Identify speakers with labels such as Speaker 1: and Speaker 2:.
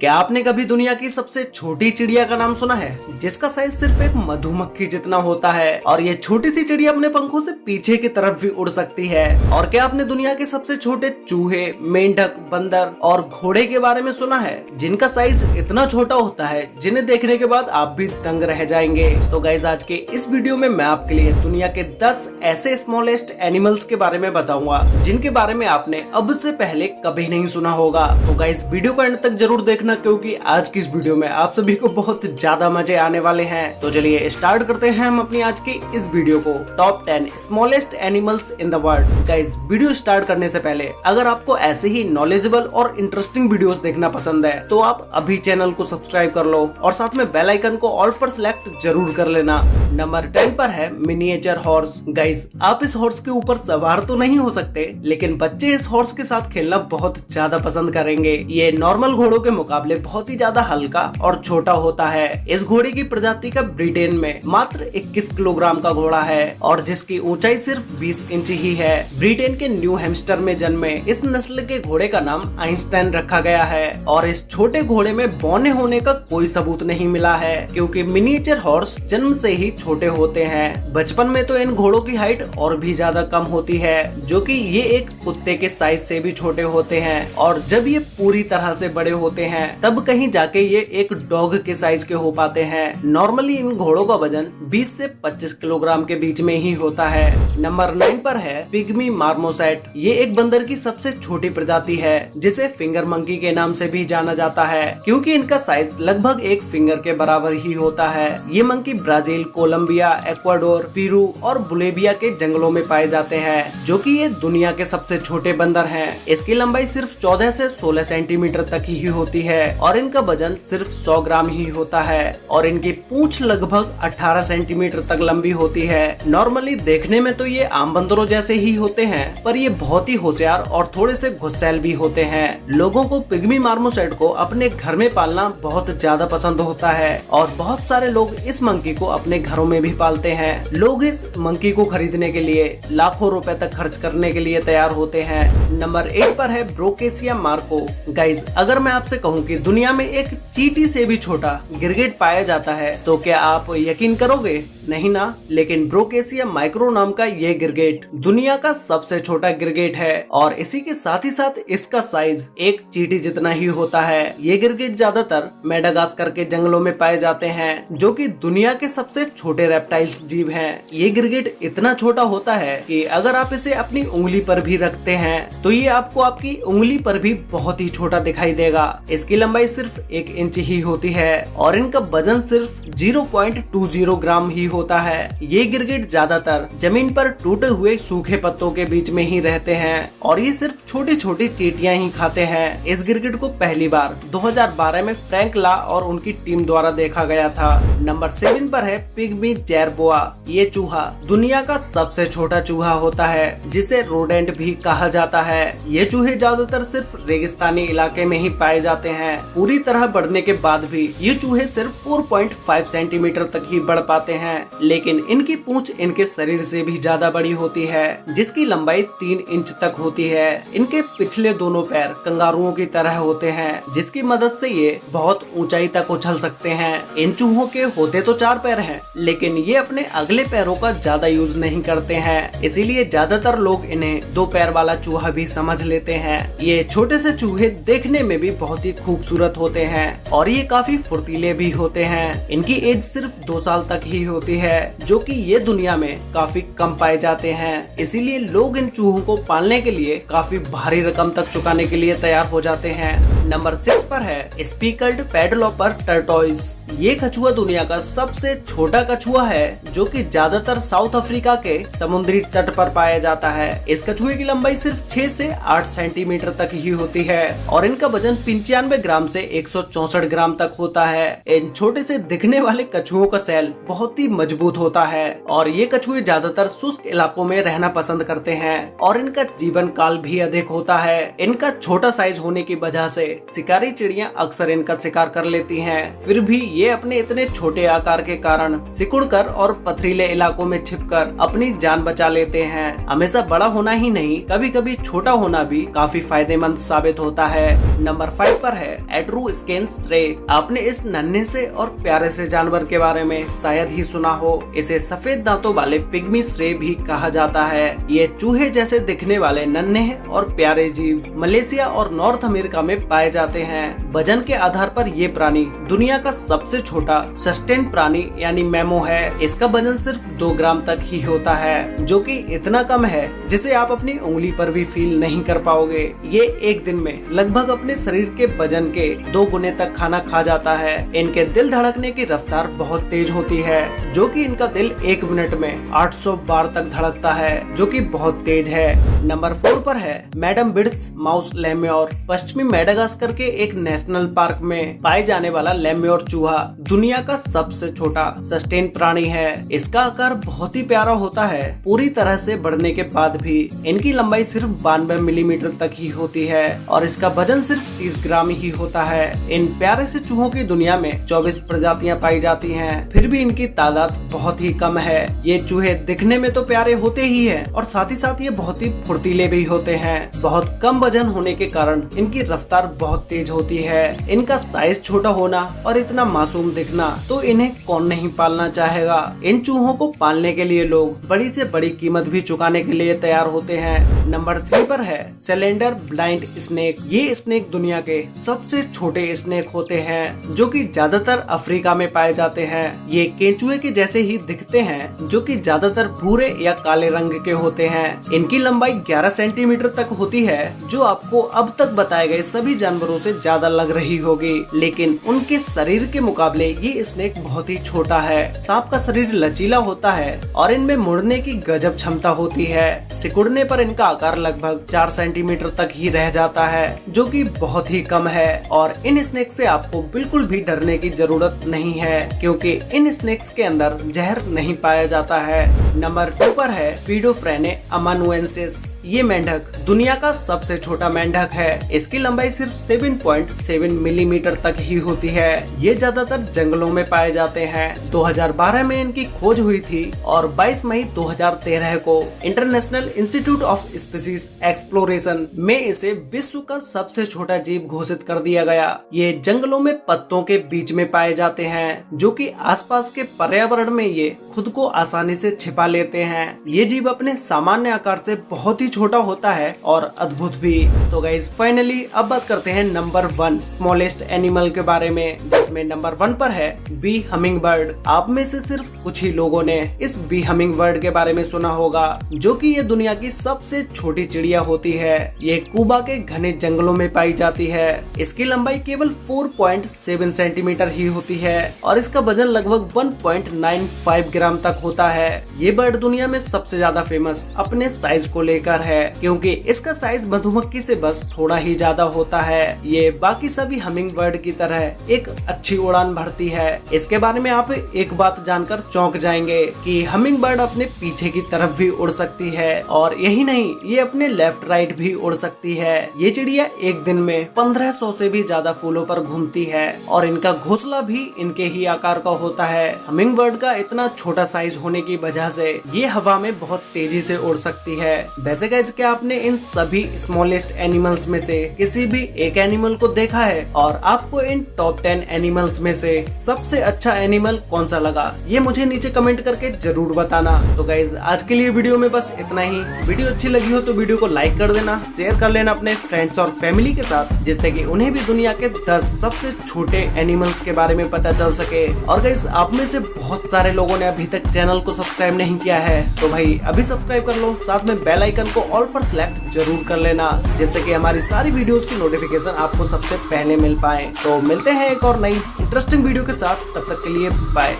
Speaker 1: क्या आपने कभी दुनिया की सबसे छोटी चिड़िया का नाम सुना है, जिसका साइज सिर्फ एक मधुमक्खी जितना होता है और ये छोटी सी चिड़िया अपने पंखों से पीछे की तरफ भी उड़ सकती है। और क्या आपने दुनिया के सबसे छोटे चूहे, मेंढक, बंदर और घोड़े के बारे में सुना है, जिनका साइज इतना छोटा होता है जिन्हें देखने के बाद आप भी दंग रह जाएंगे। तो गाइज आज के इस वीडियो में मैं आपके लिए दुनिया के 10 ऐसे स्मॉलेस्ट एनिमल्स के बारे में बताऊंगा जिनके बारे में आपने अब से पहले कभी नहीं सुना होगा। तो गाइज वीडियो को एंड तक जरूर देखना, क्योंकि आज की इस वीडियो में आप सभी को बहुत ज्यादा मजे आने वाले हैं। तो चलिए स्टार्ट करते हैं हम अपनी आज की इस वीडियो को, top 10 smallest animals in the world. Guys video start करने से पहले अगर आपको ऐसे ही नॉलेजेबल और इंटरेस्टिंग वीडियोस देखना पसंद है तो आप अभी चैनल को सब्सक्राइब कर लो और साथ में बेल आइकन को ऑल पर सिलेक्ट जरूर कर लेना। नंबर 10 पर है मिनिएचर हॉर्स। गाइस आप इस हॉर्स के ऊपर सवार तो नहीं हो सकते, लेकिन बच्चे इस हॉर्स के साथ खेलना बहुत ज्यादा पसंद करेंगे। ये नॉर्मल घोड़ों के मुकाबले बहुत ही ज्यादा हल्का और छोटा होता है। इस घोड़े की प्रजाति का ब्रिटेन में मात्र 21 किलोग्राम का घोड़ा है और जिसकी ऊंचाई सिर्फ 20 इंच ही है। ब्रिटेन के न्यू हैम्स्टर में जन्मे इस नस्ल के घोड़े का नाम आइंस्टाइन रखा गया है और इस छोटे घोड़े में बौने होने का कोई सबूत नहीं मिला है, क्योंकि मिनिएचर हॉर्स जन्म से ही छोटे होते हैं। बचपन में तो इन घोड़ों की हाइट और भी ज्यादा कम होती है, जो कि ये एक कुत्ते के साइज से भी छोटे होते हैं और जब ये पूरी तरह से बड़े होते हैं तब कहीं जाके ये एक डॉग के साइज के हो पाते हैं। नॉर्मली इन घोड़ों का वजन 20 से 25 किलोग्राम के बीच में ही होता है। नंबर 9 पर है पिग्मी मार्मोसेट। ये एक बंदर की सबसे छोटी प्रजाति है, जिसे फिंगर मंकी के नाम से भी जाना जाता है, क्योंकि इनका साइज लगभग एक फिंगर के बराबर ही होता है। ये monkey Brazil, Colombia, Ecuador, Peru और बोलिविया के जंगलों में पाए जाते हैं, जो कि ये दुनिया के सबसे छोटे बंदर हैं। इसकी लंबाई सिर्फ 14 से 16 सेंटीमीटर तक ही होती है और इनका वजन सिर्फ 100 ग्राम ही होता है और इनकी पूंछ लगभग 18 सेंटीमीटर तक लंबी होती है। नॉर्मली देखने में तो ये आम बंदरों जैसे ही होते हैं, पर ये बहुत ही होशियार और थोड़े से गुस्सैल भी होते हैं। लोगों को पिग्मी मार्मोसेट को अपने घर में पालना बहुत ज्यादा पसंद होता है और बहुत सारे लोग इस मंकी को अपने घरों में भी पालते हैं। लोग इस मंकी को खरीदने के लिए लाखों रुपए तक खर्च करने के लिए तैयार होते हैं। नंबर 8 पर है ब्रोकेसिया मार्को। गाइज अगर मैं आपसे कहूँ कि दुनिया में एक चींटी से भी छोटा गिरगिट पाया जाता है तो क्या आप यकीन करोगे? नहीं ना। लेकिन ब्रोकेसिया माइक्रो नाम का ये गिरगिट दुनिया का सबसे छोटा गिरगिट है और इसी के साथ ही साथ इसका साइज एक चींटी जितना ही होता है। ये गिरगिट ज्यादातर मेडागास्कर के जंगलों में पाए जाते हैं, जो कि दुनिया के सबसे छोटे रेप्टाइल्स जीव हैं। ये गिरगिट इतना छोटा होता है कि अगर आप इसे अपनी उंगली पर भी रखते हैं तो ये आपको आपकी उंगली पर भी बहुत ही छोटा दिखाई देगा। इसकी लंबाई सिर्फ 1 इंच ही होती है और इनका वजन सिर्फ 0.20 ग्राम ही होता है। ये गिरगिट ज्यादातर जमीन पर टूटे हुए सूखे पत्तों के बीच में ही रहते हैं और ये सिर्फ छोटी छोटी चींटियां ही खाते हैं। इस गिरगिट को पहली बार 2012 में फ्रैंक ला और उनकी टीम द्वारा देखा गया था। नंबर 7 पर है पिग्मी जेरबोआ। ये चूहा दुनिया का सबसे छोटा चूहा होता है, जिसे रोडेंट भी कहा जाता है। ये चूहे ज्यादातर सिर्फ रेगिस्तानी इलाके में ही पाए जाते हैं। पूरी तरह बढ़ने के बाद भी ये चूहे सिर्फ 4.5 सेंटीमीटर तक ही बढ़ पाते हैं, लेकिन इनकी पूंछ इनके शरीर से भी ज्यादा बड़ी होती है, जिसकी लंबाई 3 इंच तक होती है। इनके पिछले दोनों पैर कंगारुओं की तरह होते हैं, जिसकी मदद से ये बहुत ऊंचाई तक उछल सकते हैं। इन चूहों के होते तो 4 पैर हैं, लेकिन ये अपने अगले पैरों का ज्यादा यूज नहीं करते हैं, इसीलिए ज्यादातर लोग इन्हें 2 पैर वाला चूहा भी समझ लेते हैं। ये छोटे से चूहे देखने में भी बहुत ही खूबसूरत होते हैं और ये काफी फुर्तीले भी होते हैं। इनकी एज सिर्फ 2 साल तक ही होती है, जो कि ये दुनिया में काफी कम पाए जाते हैं। इसीलिए लोग इन चूहों को पालने के लिए काफी भारी रकम तक चुकाने के लिए तैयार हो जाते हैं। नंबर 6 पर है स्पीकल्ड पैडलोपर टर्टोइज। ये कछुआ दुनिया का सबसे छोटा कछुआ है, जो कि ज्यादातर साउथ अफ्रीका के समुद्री तट पर पाया जाता है। इस कछुए की लंबाई सिर्फ 6 से 8 सेंटीमीटर तक ही होती है और इनका वजन 95 ग्राम से 164 ग्राम तक होता है। इन छोटे से दिखने वाले कछुओं का सेल बहुत ही मजबूत होता है और ये कछुए ज्यादातर शुष्क इलाकों में रहना पसंद करते हैं और इनका जीवन काल भी अधिक होता है। इनका छोटा साइज होने की वजह से शिकारी चिड़िया अक्सर इनका शिकार कर लेती हैं। फिर भी ये अपने इतने छोटे आकार के कारण सिकुड़कर और पथरीले इलाकों में छिपकर अपनी जान बचा लेते हैं। हमेशा बड़ा होना ही नहीं, कभी कभी छोटा होना भी काफी फायदेमंद साबित होता है। नंबर 5 पर है एट्रूस्केन श्रे। आपने इस नन्हे से और प्यारे से जानवर के बारे में शायद ही सुना हो। इसे सफेद दांतों वाले पिग्मी श्रे भी कहा जाता है। ये चूहे जैसे दिखने वाले नन्हे और प्यारे जीव मलेशिया और नॉर्थ अमेरिका में पाए जाते हैं। वजन के आधार पर ये प्राणी दुनिया का सबसे छोटा सस्टेन प्राणी यानी मैमो है। इसका वजन सिर्फ 2 ग्राम तक ही होता है, जो कि इतना कम है जिसे आप अपनी उंगली पर भी फील नहीं कर पाओगे। ये एक दिन में लगभग अपने शरीर के वजन के 2 गुने तक खाना खा जाता है। इनके दिल धड़कने की रफ्तार बहुत तेज होती है, जो कि इनका दिल 1 मिनट में 800 बार तक धड़कता है, जो कि बहुत तेज है। नंबर 4 पर है मैडम बिर्ड्स माउस लेम्योर। पश्चिमी मेडागास्कर के एक नेशनल पार्क में पाए जाने वाला लेम्योर चूहा दुनिया का सबसे छोटा सस्टेन प्राणी है। इसका आकार बहुत ही प्यारा होता है। पूरी तरह से बढ़ने के बाद भी इनकी लंबाई सिर्फ 92 मिलीमीटर तक ही होती है और इसका वजन सिर्फ 30 ग्राम ही होता है। इन प्यारे से चूहों की दुनिया में 24 प्रजातियां पाई जाती हैं, फिर भी इनकी तादाद बहुत ही कम है। ये चूहे दिखने में तो प्यारे होते ही हैं और साथ ही साथ ये बहुत ही फुर्तीले भी होते हैं। बहुत कम वजन होने के कारण इनकी रफ्तार बहुत तेज होती है। इनका साइज छोटा होना और इतना मासूम दिखना, तो इन्हें कौन नहीं पालना चाहेगा। इन चूहों को पालने के लिए लोग बड़ी से बड़ी कीमत भी चुकाने के लिए तैयार होते हैं। नंबर 3 पर है सिलेंडर ब्लाइंड स्नेक। ये स्नेक दुनिया के सबसे छोटे स्नेक होते हैं, जो कि ज्यादातर अफ्रीका में पाए जाते हैं। ये केंचुए के जैसे ही दिखते हैं, जो कि ज्यादातर भूरे या काले रंग के होते हैं। इनकी लंबाई 11 सेंटीमीटर तक होती है, जो आपको अब तक बताए गए सभी जानवरों से ज्यादा लग रही होगी, लेकिन उनके शरीर के मुकाबले ये स्नेक बहुत ही छोटा है। सांप का शरीर लचीला होता है और इनमें मुड़ने की गजब क्षमता होती है। सिकुड़ने पर इनका आकार लगभग 4 सेंटीमीटर तक ही रह जाता है, जो कि बहुत ही कम है। और इन स्नेक से आपको बिल्कुल भी डरने की जरूरत नहीं है, क्योंकि इन स्नेक्स के अंदर जहर नहीं पाया जाता है। नंबर 2 पर है पीडोफ्रेने अमानुएंसिस। ये मेंढक दुनिया का सबसे छोटा मेंढक है। इसकी लंबाई सिर्फ 7.7 मिलीमीटर तक ही होती है। ये ज्यादातर जंगलों में पाए जाते हैं। 2012 में इनकी खोज हुई थी और 22 मई 2013 को international institute of species exploration में इसे विश्व का सबसे छोटा जीव घोषित कर दिया गया। ये जंगलों में पत्तों के बीच में पाए जाते हैं, जो कि आसपास के पर्यावरण में ये खुद को आसानी से छिपा लेते हैं। ये जीव अपने सामान्य आकार से बहुत ही छोटा होता है और अद्भुत भी। तो गाइस फाइनली अब बात करते हैं नंबर 1 स्मॉलेस्ट एनिमल के बारे में, जिसमें नंबर 1 पर है बी हमिंग बर्ड। आप में से सिर्फ कुछ ही लोगों ने इस बी हमिंग बर्ड के बारे में सुना होगा, जो कि ये दुनिया की सबसे छोटी चिड़िया होती है। ये क्यूबा के घने जंगलों में पाई जाती है। इसकी लंबाई केवल 4.7 सेंटीमीटर ही होती है और इसका वजन लगभग 1.95 ग्राम तक होता है। ये बर्ड दुनिया में सबसे ज्यादा फेमस अपने साइज को लेकर है, क्योंकि इसका साइज मधुमक्खी से बस थोड़ा ही ज्यादा होता है। ये बाकी सभी हमिंग बर्ड की तरह एक अच्छी उड़ान भरती है। इसके बारे में आप एक बात जानकर चौंक जाएंगे कि हमिंग बर्ड अपने पीछे की तरफ भी उड़ सकती है, और यही नहीं, ये अपने लेफ्ट राइट भी उड़ सकती है। ये चिड़िया एक दिन में 1500 से भी ज्यादा फूलों पर घूमती है और इनका घोंसला भी इनके ही आकार का होता है। हमिंग बर्ड का इतना छोटा साइज होने की वजह से ये हवा में बहुत तेजी से उड़ सकती है। वैसे गाइस, क्या आपने इन सभी स्मॉलेस्ट एनिमल्स में से किसी भी एक एनिमल को देखा है, और आपको इन टॉप 10 एनिमल्स में से सबसे अच्छा एनिमल कौन सा लगा, ये मुझे नीचे कमेंट करके जरूर बताना। तो गाइस, आज के लिए वीडियो में बस इतना ही। वीडियो अच्छी लगी हो तो वीडियो को लाइक कर देना, शेयर कर लेना अपने फ्रेंड्स और फैमिली के साथ, जिससे कि उन्हें भी दुनिया के 10 सबसे छोटे एनिमल्स के बारे में पता चल सके। और गाइस, आप में से बहुत सारे लोगों ने अभी तक चैनल को सब्सक्राइब नहीं किया है, तो भाई अभी सब्सक्राइब कर लो, साथ में बेल आइकन को ऑल पर सिलेक्ट जरूर कर लेना, जिससे कि हमारी सारी वीडियोस की नोटिफिकेशन आपको सबसे पहले मिल पाए। तो मिलते हैं एक और नई इंटरेस्टिंग वीडियो के साथ, तब तक के लिए बाय।